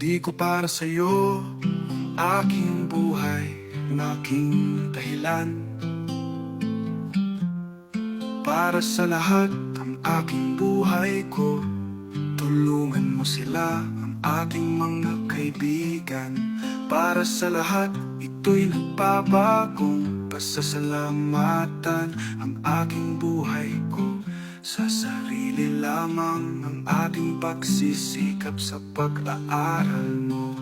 Hindi ko para sa'yo aking buhay, ang aking dahilan. Para sa lahat ang aking buhay ko, tulungan mo sila, ang ating mga kaibigan. Para sa lahat, ito'y nagpapagong pasasalamatan. Ang aking buhay ko, sa sarili lamang ang ating pagsisikap sa pag-aaral mo.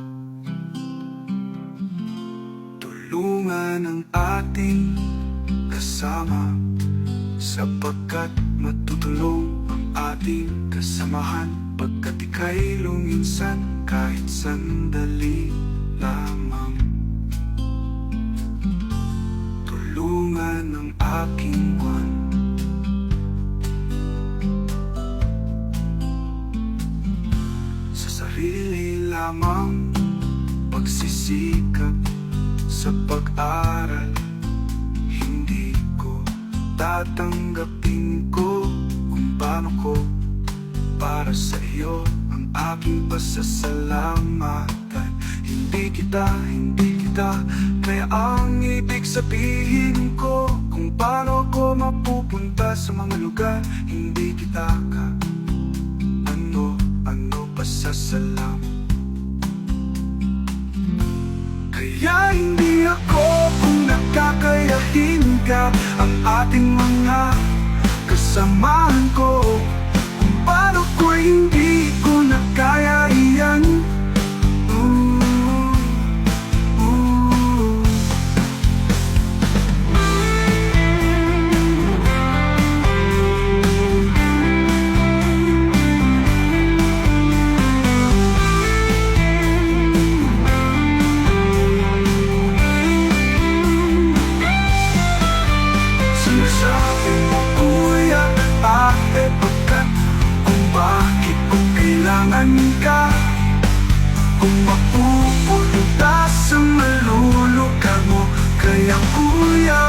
Tulungan ang ating kasama, sapagkat matutulong ang ating kasamahan. Pagkat ika'y luminsan kahit sandali lamang. Tulungan ang aking buwan, sa sarili lamang pagsisikap sa pag-aral. Hindi ko tatanggapin ko kung paano ko para sa iyo ang aking pasasalamatan. Hindi kita, kaya ang ibig sabihin ko kung paano ko mapupunta sa mga lugar. Hindi kita ka, ano pasasalam. Kaya hindi ako kung nakakayahin ka ang ating mga kasamahan ko. Kung paano ko hindi ko nakaya iyan. Sinasabi mo kuya, bakit pagkat kung bakit ko kailangan ka, kung mapupunta sa malulugar mo. Kaya kuya,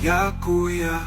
kaya kuya,